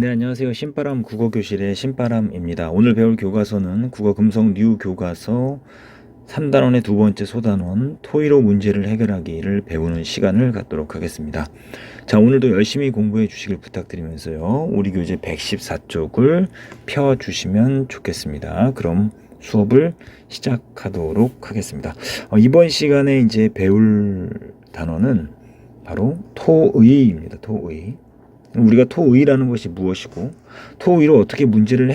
네, 안녕하세요. 신바람 국어교실의 신바람입니다. 오늘 배울 교과서는 국어 금성 뉴 교과서 3단원의 두 번째 소단원 토의로 문제를 해결하기를 배우는 시간을 갖도록 하겠습니다. 자, 오늘도 열심히 공부해 주시길 부탁드리면서요. 우리 교재 114쪽을 펴주시면 좋겠습니다. 그럼 수업을 시작하도록 하겠습니다. 이번 시간에 이제 배울 단어는 바로 토의입니다. 토의. 우리가 토의라는 것이 무엇이고 토의로 어떻게 문제를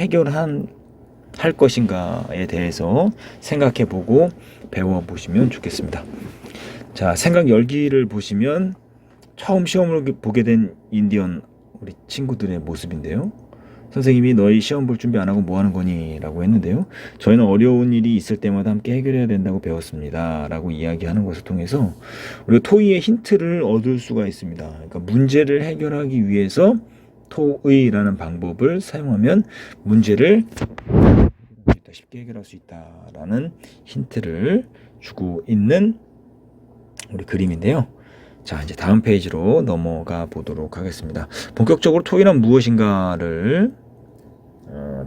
할 것인가에 대해서 생각해보고 배워보시면 좋겠습니다. 자, 생각 열기를 보시면 처음 시험을 보게 된 인디언 우리 친구들의 모습인데요. 선생님이 너희 시험 볼 준비 안 하고 뭐 하는 거니? 라고 했는데요. 저희는 어려운 일이 있을 때마다 함께 해결해야 된다고 배웠습니다. 라고 이야기하는 것을 통해서 우리가 토의의 힌트를 얻을 수가 있습니다. 그러니까 문제를 해결하기 위해서 토의라는 방법을 사용하면 문제를 쉽게 해결할 수 있다라는 힌트를 주고 있는 우리 그림인데요. 자, 이제 다음 페이지로 넘어가 보도록 하겠습니다. 본격적으로 토의란 무엇인가를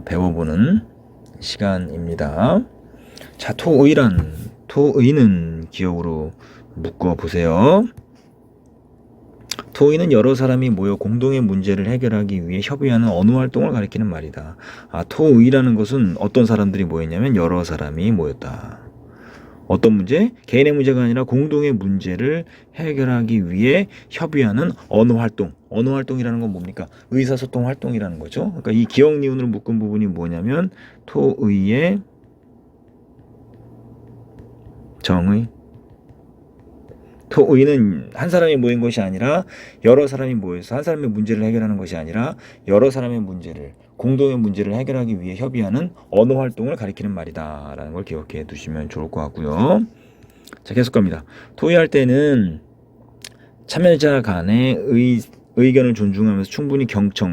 배워보는 시간입니다. 자, 토의는 기억으로 묶어보세요. 토의는 여러 사람이 모여 공동의 문제를 해결하기 위해 협의하는 언어 활동을 가리키는 말이다. 토의라는 것은 어떤 사람들이 모였냐면 여러 사람이 모였다. 어떤 문제? 개인의 문제가 아니라 공동의 문제를 해결하기 위해 협의하는 언어 활동. 언어 활동이라는 건 뭡니까? 의사소통 활동이라는 거죠. 그러니까 이 기억 니은으로 묶은 부분이 뭐냐면 토의의 정의. 토의는 한 사람이 모인 것이 아니라 여러 사람이 모여서 한 사람의 문제를 해결하는 것이 아니라 여러 사람의 문제를 공동의 문제를 해결하기 위해 협의하는 언어 활동을 가리키는 말이다 라는 걸 기억해 두시면 좋을 것 같고요. 자, 계속 갑니다. 토의할 때는 참여자 간의 의견을 존중하면서 충분히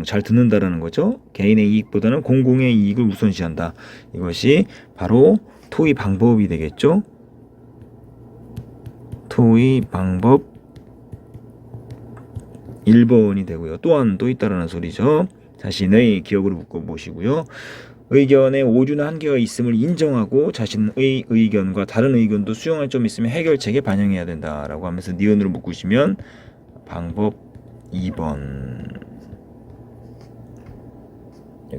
잘 듣는다라는 거죠. 개인의 이익보다는 공공의 이익을 우선시한다. 이것이 바로 토의 방법이 되겠죠. 토의 방법 1번이 되고요. 또한 또 있다라는 소리죠. 자신의 기억으로 묶어보시고요. 의견에 오류나 한계가 있음을 인정하고 자신의 의견과 다른 의견도 수용할 점이 있으면 해결책에 반영해야 된다라고 하면서 니은으로 묶으시면 방법 2번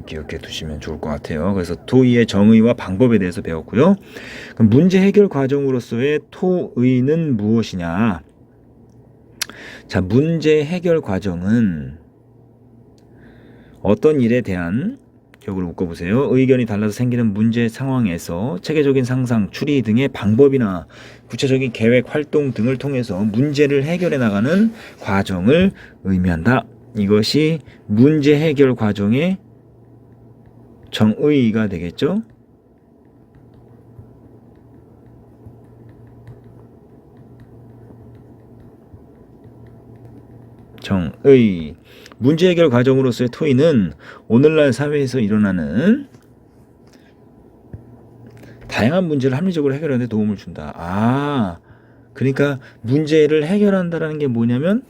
기억해 두시면 좋을 것 같아요. 그래서 토의의 정의와 방법에 대해서 배웠고요. 그럼 문제 해결 과정으로서의 토의는 무엇이냐? 자, 문제 해결 과정은 어떤 일에 대한 기억을 묶어보세요. 의견이 달라서 생기는 문제 상황에서 체계적인 상상, 추리 등의 방법이나 구체적인 계획, 활동 등을 통해서 문제를 해결해 나가는 과정을 의미한다. 이것이 문제 해결 과정의 정의가 되겠죠. 정의. 문제 해결 과정으로서의 토의는 오늘날 사회에서 일어나는 다양한 문제를 합리적으로 해결하는 데 도움을 준다. 그러니까 문제를 해결한다는 게 뭐냐면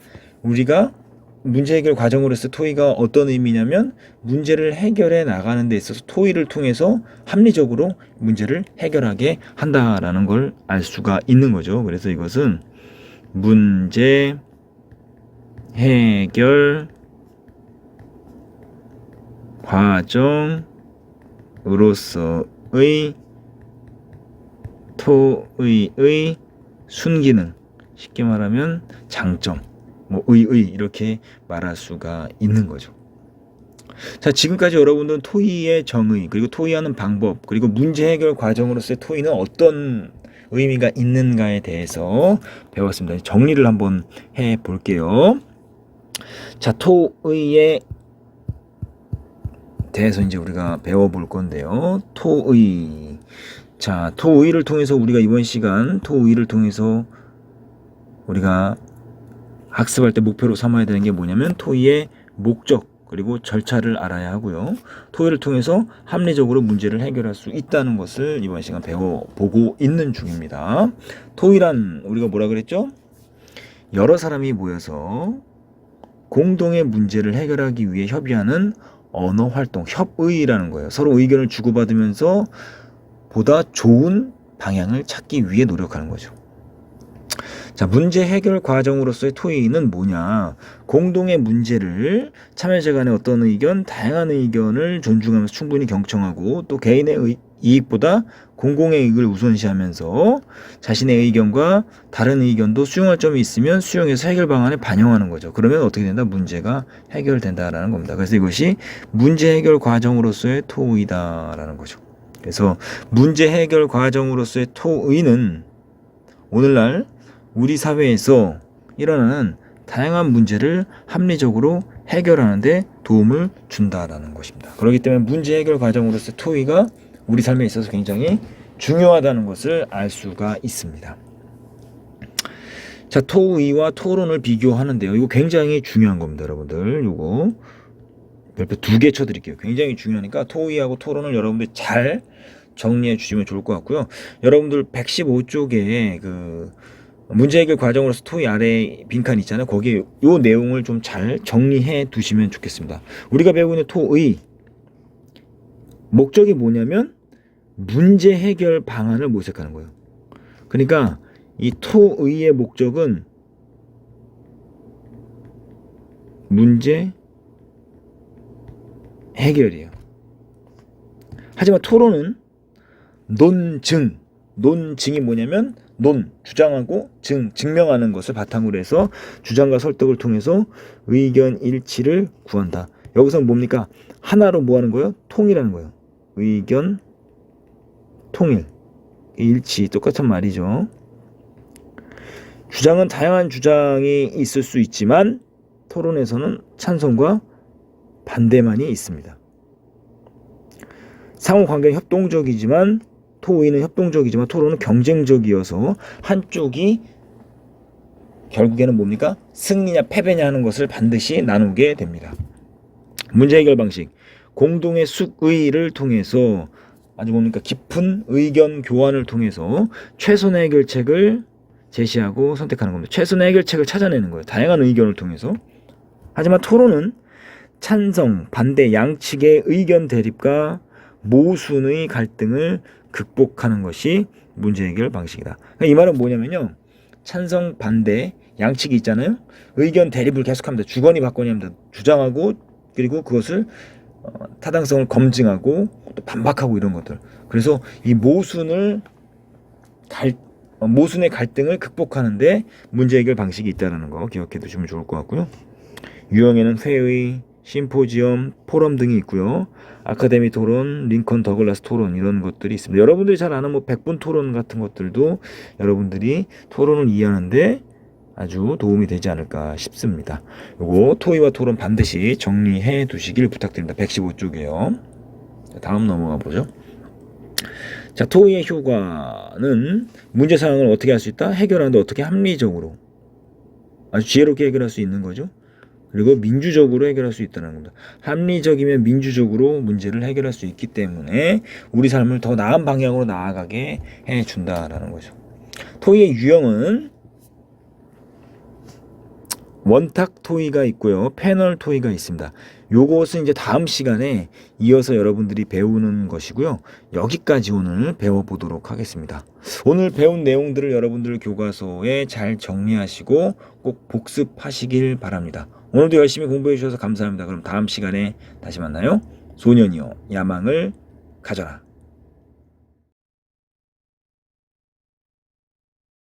우리가 문제 해결 과정으로서 토의가 어떤 의미냐면 문제를 해결해 나가는 데 있어서 토의를 통해서 합리적으로 문제를 해결하게 한다라는 걸 알 수가 있는 거죠. 그래서 이것은 문제 해결 과정으로서의 토의의 순기능, 쉽게 말하면 장점, 이렇게 말할 수가 있는 거죠. 자, 지금까지 여러분들은 토의의 정의, 그리고 토의하는 방법, 그리고 문제 해결 과정으로서의 토의는 어떤 의미가 있는가에 대해서 배웠습니다. 정리를 한번 해 볼게요. 자, 토의에 대해서 이제 우리가 배워볼 건데요. 토의. 자, 토의를 통해서 우리가 이번 시간 토의를 통해서 우리가 학습할 때 목표로 삼아야 되는 게 뭐냐면 토의의 목적 그리고 절차를 알아야 하고요. 토의를 통해서 합리적으로 문제를 해결할 수 있다는 것을 이번 시간 배워보고 있는 중입니다. 토의란 우리가 뭐라 그랬죠? 여러 사람이 모여서 공동의 문제를 해결하기 위해 협의하는 언어 활동, 협의라는 거예요. 서로 의견을 주고받으면서 보다 좋은 방향을 찾기 위해 노력하는 거죠. 자, 문제 해결 과정으로서의 토의는 뭐냐? 공동의 문제를 참여자 간의 어떤 의견, 다양한 의견을 존중하면서 충분히 경청하고 또 개인의 이익보다 공공의 이익을 우선시하면서 자신의 의견과 다른 의견도 수용할 점이 있으면 수용해서 해결 방안에 반영하는 거죠. 그러면 어떻게 된다? 문제가 해결된다라는 겁니다. 그래서 이것이 문제 해결 과정으로서의 토의다라는 거죠. 그래서 문제 해결 과정으로서의 토의는 오늘날 우리 사회에서 일어나는 다양한 문제를 합리적으로 해결하는 데 도움을 준다라는 것입니다. 그렇기 때문에 문제 해결 과정으로서의 토의가 우리 삶에 있어서 굉장히 중요하다는 것을 알 수가 있습니다. 자, 토의와 토론을 비교하는데요. 이거 굉장히 중요한 겁니다, 여러분들. 이거 별표 2개 쳐드릴게요. 굉장히 중요하니까 토의하고 토론을 여러분들 잘 정리해 주시면 좋을 것 같고요. 여러분들 115쪽에 그 문제 해결 과정으로서 토의 아래 빈칸 있잖아요. 거기에 요 내용을 좀 잘 정리해 두시면 좋겠습니다. 우리가 배우고 있는 토의 목적이 뭐냐면 문제 해결 방안을 모색하는 거예요. 그러니까 이 토의의 목적은 문제 해결이에요. 하지만 토론은 논증이 뭐냐면 주장하고 증명하는 것을 바탕으로 해서 주장과 설득을 통해서 의견 일치를 구한다. 여기서 뭡니까? 하나로 뭐 하는 거예요? 통일하는 거예요. 의견 통일, 일치, 똑같은 말이죠. 주장은 다양한 주장이 있을 수 있지만 토론에서는 찬성과 반대만이 있습니다. 상호관계는 협동적이지만 토의는 협동적이지만 토론은 경쟁적이어서 한쪽이 결국에는 뭡니까? 승리냐 패배냐 하는 것을 반드시 나누게 됩니다. 문제 해결 방식, 공동의 숙의를 통해서 아주 뭡니까? 깊은 의견 교환을 통해서 최선의 해결책을 제시하고 선택하는 겁니다. 최선의 해결책을 찾아내는 거예요. 다양한 의견을 통해서. 하지만 토론은 찬성, 반대 양측의 의견 대립과 모순의 갈등을 극복하는 것이 문제 해결 방식이다. 이 말은 뭐냐면요. 찬성, 반대 양측이 있잖아요. 의견 대립을 계속합니다. 주거니 받거니 합니다. 주장하고 그리고 그것을 타당성을 검증하고 또 반박하고 이런 것들. 그래서 이 모순의 갈등을 극복하는데 문제 해결 방식이 있다는 거 기억해 두시면 좋을 것 같고요. 유형에는 회의, 심포지엄, 포럼 등이 있고요. 아카데미 토론, 링컨 더글라스 토론 이런 것들이 있습니다. 여러분들이 잘 아는 뭐 100분 토론 같은 것들도 여러분들이 토론을 이해하는데 아주 도움이 되지 않을까 싶습니다. 요거 토의와 토론 반드시 정리해 두시길 부탁드립니다. 115쪽이에요. 다음 넘어가 보죠. 자, 토의의 효과는 문제 상황을 어떻게 할 수 있다? 해결하는데 어떻게 합리적으로 아주 지혜롭게 해결할 수 있는 거죠. 그리고 민주적으로 해결할 수 있다는 겁니다. 합리적이면 민주적으로 문제를 해결할 수 있기 때문에 우리 삶을 더 나은 방향으로 나아가게 해준다라는 거죠. 토의의 유형은 원탁 토의가 있고요. 패널 토의가 있습니다. 요것은 이제 다음 시간에 이어서 여러분들이 배우는 것이고요. 여기까지 오늘 배워보도록 하겠습니다. 오늘 배운 내용들을 여러분들 교과서에 잘 정리하시고 꼭 복습하시길 바랍니다. 오늘도 열심히 공부해 주셔서 감사합니다. 그럼 다음 시간에 다시 만나요. 소년이여 야망을 가져라.